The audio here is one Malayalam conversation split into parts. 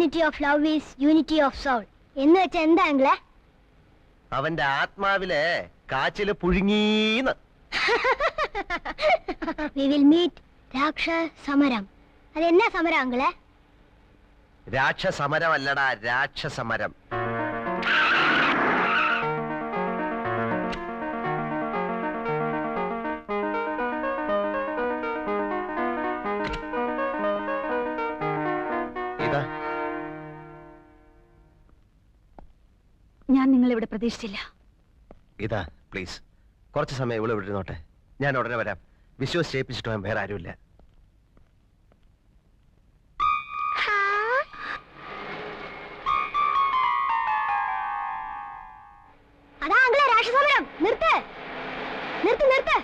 Unity of love is unity of soul എന്ന് വെച്ചാൽ എന്താ അങ്കിളെ? അവന്റെ ആത്മാവിലെ കാച്ചില് പുഴുങ്ങീന്ന്. We will meet രാക്ഷസമരം. അതെന്നാ സമരം അങ്കിളെ? രാക്ഷസമരം അല്ലടാ, രാക്ഷസമരം. ഞാൻ നിങ്ങളിവിടെ പ്രതീക്ഷിച്ചില്ല. ഇതാ പ്ലീസ്, കുറച്ച് സമയം ഇവിടെ വിടുന്നോട്ടെ. ഞാൻ ഉടനെ വരാം. വിശ്വസിച്ച് ഏൽപ്പിച്ചിട്ട് പോകാൻ വേറെ ആരുമില്ല. അതാ അങ്കിളെ രാക്ഷസമരം. നിർത്ത് നിർത്ത് നിർത്ത്.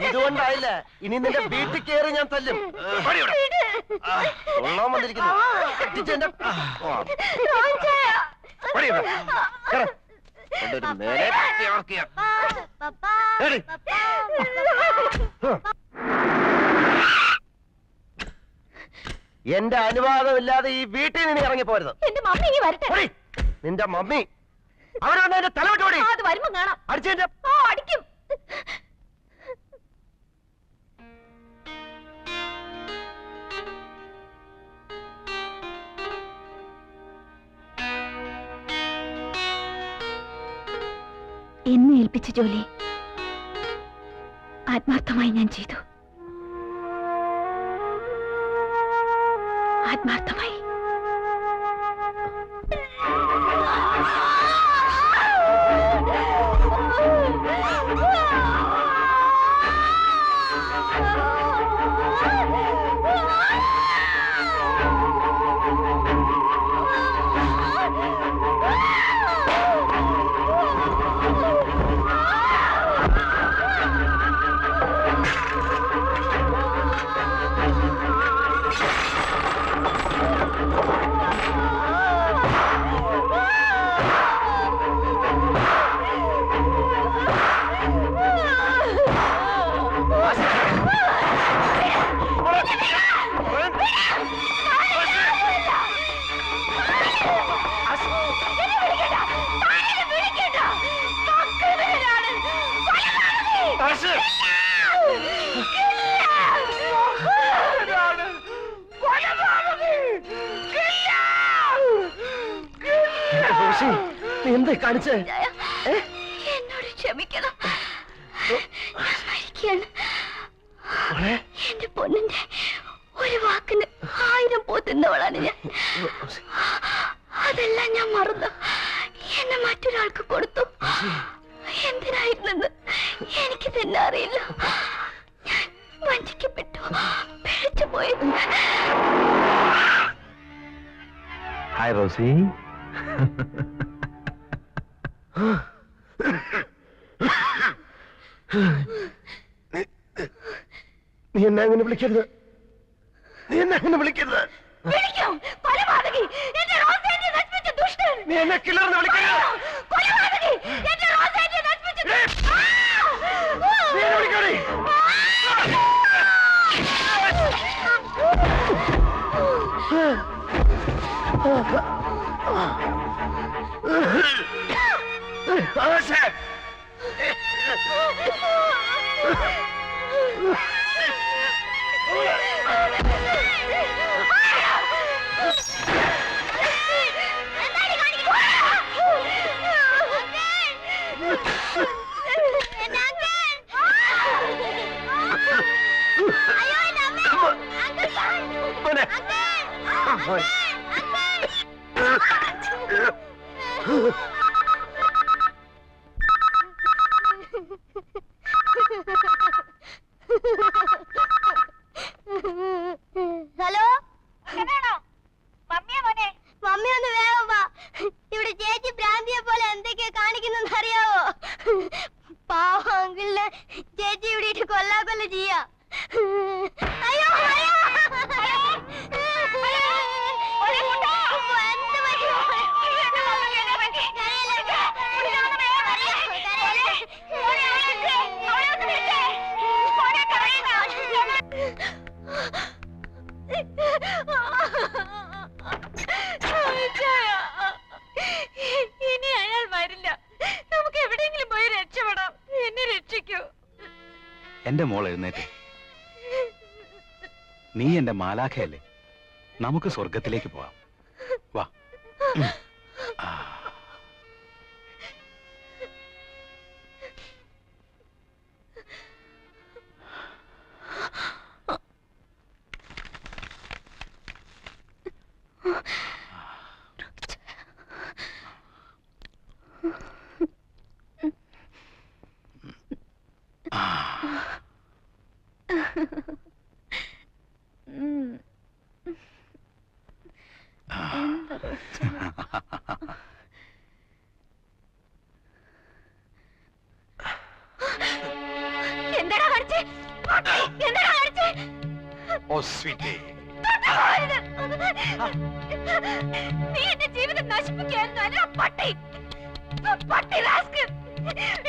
ഇതുകൊണ്ടായില്ല, ഇനി നിന്റെ വീട്ടിൽ കയറി ഞാൻ തല്ലും. കൊള്ളാൻ വന്നിരിക്കുന്നു. എന്റെ അനുവാദമില്ലാതെ ഈ വീട്ടിൽ നിന്ന് ഇറങ്ങിപ്പോരുത്. നിന്റെ മമ്മി അവരൊന്ന് എന്റെ തലവിട്ടോടി. അടിച്ചെന്റെ അടിക്കും. എന്നെ ഏൽപ്പിച്ച ജോലി ആത്മാർത്ഥമായി ഞാൻ ചെയ്തു. ആത്മാർത്ഥമായി. നീ എന്താ കാണിച്ചേ? എന്നോട് ക്ഷമിക്കണം. ഞാൻ മരിക്കുകയാണ്. എന്റെ പൊന്നിന്റെ ഒരു വാക്കിന് 1000 പോത്തുന്നവളാണ് ഞാൻ. അതെല്ലാം ഞാൻ മറന്നു. എന്നെ മറ്റൊരാൾക്ക് കൊടുത്തു. എന്തിനായിരുന്നെന്ന് എനിക്ക് തന്നെ അറിയില്ല. ഞാൻ വഞ്ചിക്കപ്പെട്ടു, പിഴച്ചു പോയി. Hi Rosie. നീ എന്നെ അങ്ങനെ വിളിക്കരുത്. നീ എന്നെ അങ്ങനെ വിളിക്കരുത്. വിളിക്കും, കൊലപാതകി, എന്റെ റോസേറ്റിയെ നശിപ്പിച്ച ദുഷ്ടൻ. നീ എന്നെ കിളർന്ന് വിളിക്കരുത്. കൊലപാതകി, എന്റെ റോസേറ്റിയെ നശിപ്പിച്ച നീ എന്നെ വിളിക്കരുത്. ആശേ, ഹലോ, മമ്മി ഒന്ന് വേഗം വാ. ഇവിടെ ചേച്ചി ഭ്രാന്തിയെ പോലെ എന്തൊക്കെയാ കാണിക്കുന്നെന്ന് അറിയാവോ? പാവം അങ്കിളിനെ ചേച്ചി ഇവിടെ ഇട്ട് കൊല്ലാക്കൊല്ല ചെയ്യാ. അയ്യോ ഇനി അയാൾ വരില്ല. നമുക്ക് എവിടെയെങ്കിലും പോയി രക്ഷപ്പെടാം. എന്നെ രക്ഷിക്കൂ. എന്റെ മോൾ എഴുന്നേറ്റ്. നീ എന്റെ മാലാഖയല്ലേ, നമുക്ക് സ്വർഗത്തിലേക്ക് പോവാം. വാ. എന്താടാ കാണിച്ചേ? എന്താടാ കാണിച്ചേ? ഓ സ്വീറ്റി, നീ എന്റെ ജീവിതം നശിപ്പിക്കുകയായിരുന്നു അല്ല പട്ടി. പട്ടി റാസ്കൽ.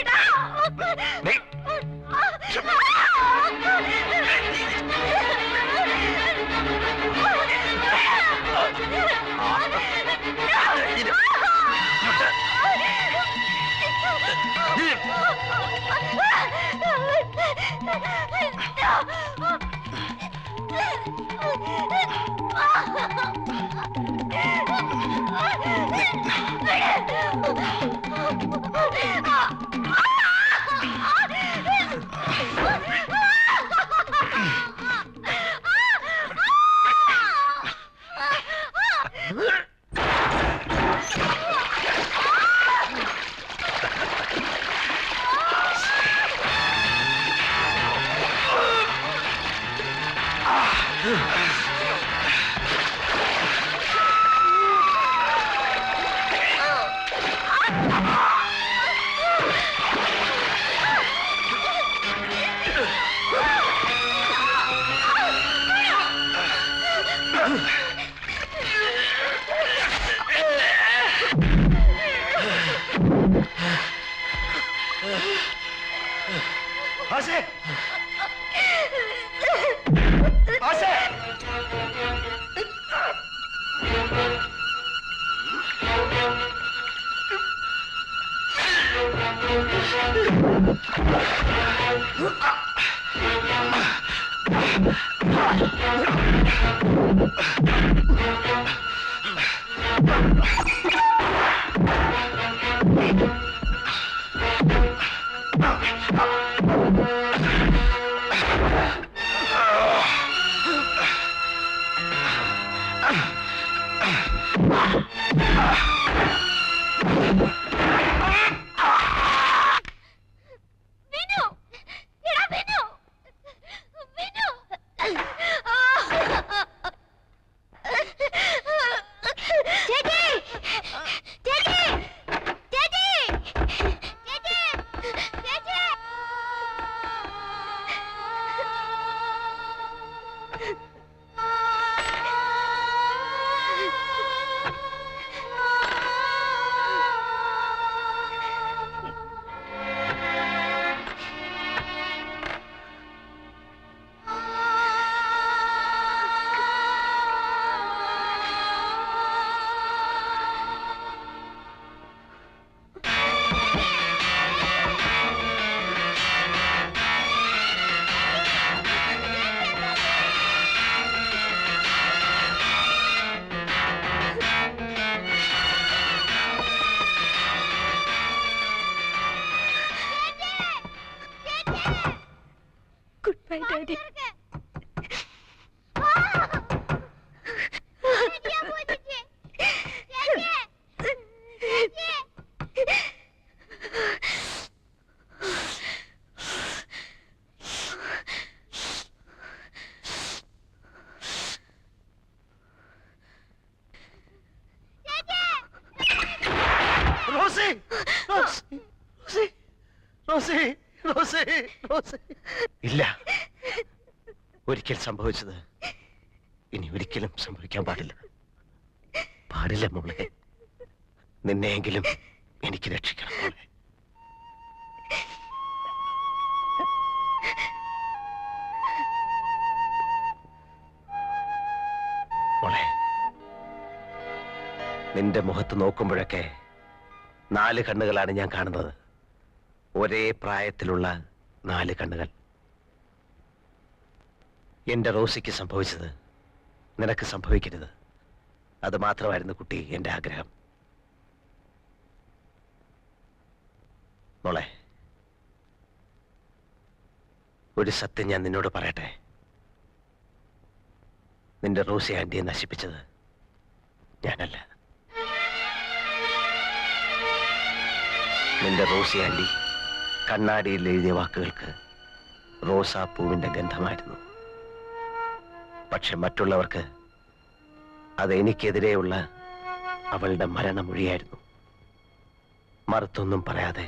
എടാ. ആശേ, ആശേ, Goodbye, Daddy. Rosie Rosie Rosie Rosie Rosie ഇല്ല, ഒരിക്കൽ സംഭവിച്ചത് ഇനി ഒരിക്കലും സംഭവിക്കാൻ പാടില്ല. പാടില്ല മോളെ. നിന്നെയെങ്കിലും എനിക്ക് രക്ഷിക്കണം മോളെ. മോളെ, നിന്റെ മുഖത്ത് നോക്കുമ്പോഴൊക്കെ 4 കണ്ണുകളാണ് ഞാൻ കാണുന്നത്. ഒരേ പ്രായത്തിലുള്ള 4 കണ്ണുകൾ. എന്റെ റോസിക്ക് സംഭവിച്ചത് നിനക്ക് സംഭവിക്കരുത്. അത് മാത്രമായിരുന്നു കുട്ടി എന്റെ ആഗ്രഹം. മോളെ, ഒരു സത്യം ഞാൻ നിന്നോട് പറയട്ടെ. നിന്റെ റോസി ആന്റിയെ നശിപ്പിച്ചത് ഞാനല്ല. നിന്റെ റോസി ആന്റി കണ്ണാടിയിൽ എഴുതിയ വാക്കുകൾക്ക് റോസാപ്പൂവിന്റെ ഗന്ധമായിരുന്നു. പക്ഷെ മറ്റുള്ളവർക്ക് അത് എനിക്കെതിരെയുള്ള അവളുടെ മരണമൊഴിയായിരുന്നു. മറുത്തൊന്നും പറയാതെ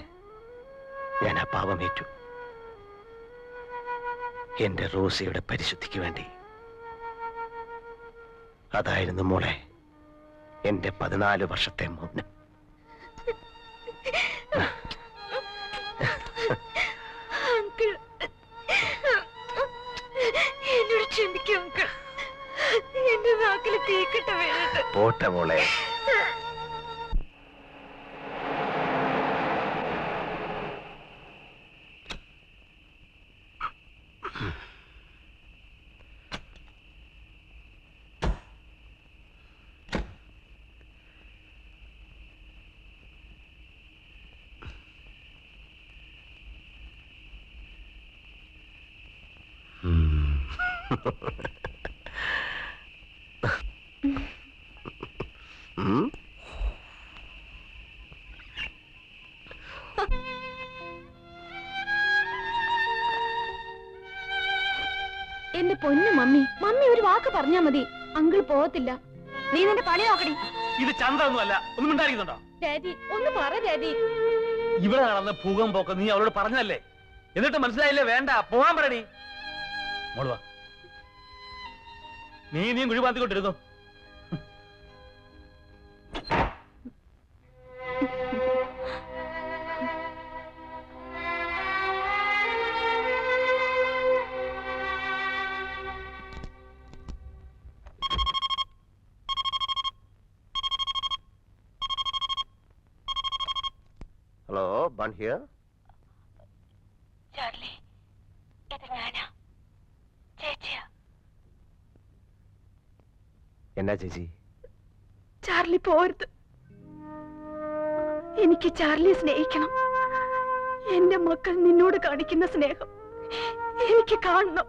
ഞാൻ ആ പാപമേറ്റു. എന്റെ റോസിയുടെ പരിശുദ്ധിക്ക് വേണ്ടി. അതായിരുന്നു മോളെ എന്റെ 14 വർഷത്തെ മൗനം. അങ്കിൾ, എന്നോട് ക്ഷമിക്കും അങ്കിൾ. എന്റെ നാക്കില് തീക്കട്ട വീണിട്ട്. പോട്ടെ മോളെ. എന്റെ പൊന്നു മമ്മി, മമ്മി ഒരു വാക്ക് പറഞ്ഞാ മതി, അങ്കിൾ പോകത്തില്ല. നീ നിന്റെ പണി നോക്കടി. ഇത് ചന്ദ്രൊന്നുമല്ല. ഒന്നും ഉണ്ടായിരിക്കുന്നുണ്ടോ? ഡാഡി ഒന്ന് പറ ഡാഡി. ഇവിടെ നടന്ന ഭൂകമ്പൊക്കെ നീ അവളോട് പറഞ്ഞതല്ലേ? എന്നിട്ട് മനസ്സിലായില്ലേ? വേണ്ട, പോകാൻ പറയണി. മോളുവാ, നീയും കുഴി പാത്തിക്കൊണ്ടിരുന്നു. ഹലോ, ബൺ ഹിയർ. ചാർലി, ഇത് ഞാനാ, ചേച്ചിയാ. എന്നാ ചേച്ചി? ചാർലി പോരുത്. എനിക്ക് ചാർലിയെ സ്നേഹിക്കണം. എന്റെ മക്കൾ നിന്നോട് കാണിക്കുന്ന സ്നേഹം എനിക്ക് കാണണം.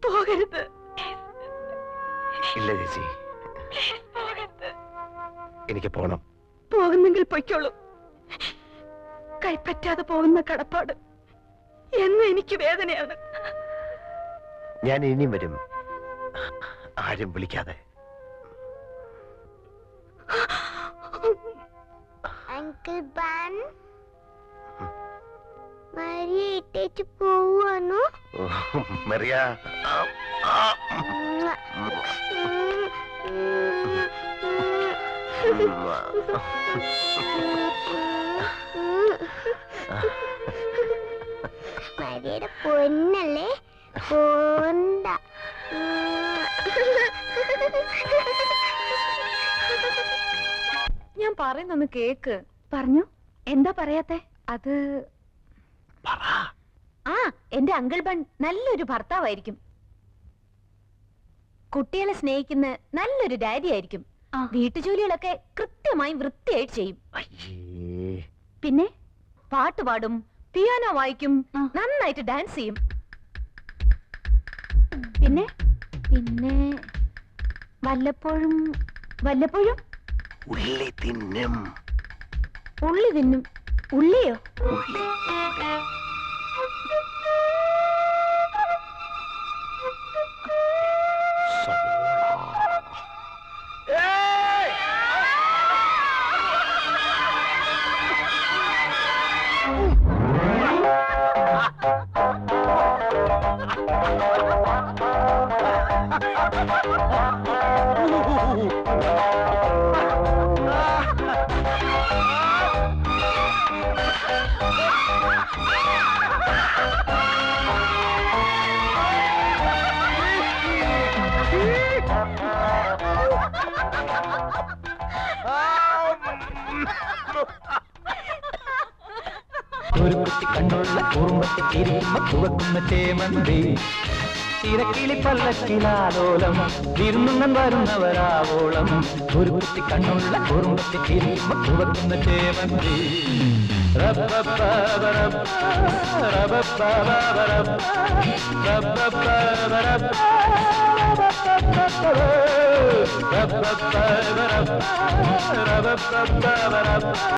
പോകരുത്. ഇല്ല ചേച്ചി, എനിക്ക് പോണം. പോകുന്നെങ്കിൽ പൊയ്ക്കോളൂ. കൈപ്പറ്റാതെ പോകുന്ന കടപ്പാട് എന്ന് എനിക്ക് വേദനയാണ്. ഞാൻ ഇനിയും വരും, ആരും വിളിക്കാതെ. അങ്കിൾ ബാൻ മരിയ ഇട്ടേച്ച് പോവാണോ? മറിയ, മരിയുടെ പൊന്നല്ലേ, പോണ്ട. ഞാൻ പറയുന്നൊന്ന് കേക്ക്. പറഞ്ഞു. എന്താ പറയാത്തെ? അത് ആ, എന്റെ അങ്കിൾ ബൺ നല്ലൊരു ഭർത്താവായിരിക്കും. കുട്ടികളെ സ്നേഹിക്കുന്ന നല്ലൊരു ഡാഡി ആയിരിക്കും. വീട്ടുജോലികളൊക്കെ കൃത്യമായി വൃത്തിയായിട്ട് ചെയ്യും. പിന്നെ പാട്ട് പാടും, പിയാനോ വായിക്കും, നന്നായിട്ട് ഡാൻസ് ചെയ്യും. പിന്നെ പിന്നെ വല്ലപ്പോഴും വല്ലപ്പോഴും ഉള്ളി തിന്നും. ഉള്ളി തിന്നും. ഉള്ളിയോ? ഉള്ളി. ഒരു കുട്ടി കണ്ണുള്ള കുറുമ്പത്തി തിരിയുമ്പ തുവക്കുന്ന ചേമന്തി തിരക്കിളി പല്ലക്കിലാലോലം വിരുന്നുണ്ണൻ വരുന്നവരാവോളം. ഒരു കുട്ടി കണ്ണുള്ള കുറുമ്പത്തി തിരിയുമ്പ തുവക്കുന്ന ചേമന്തി.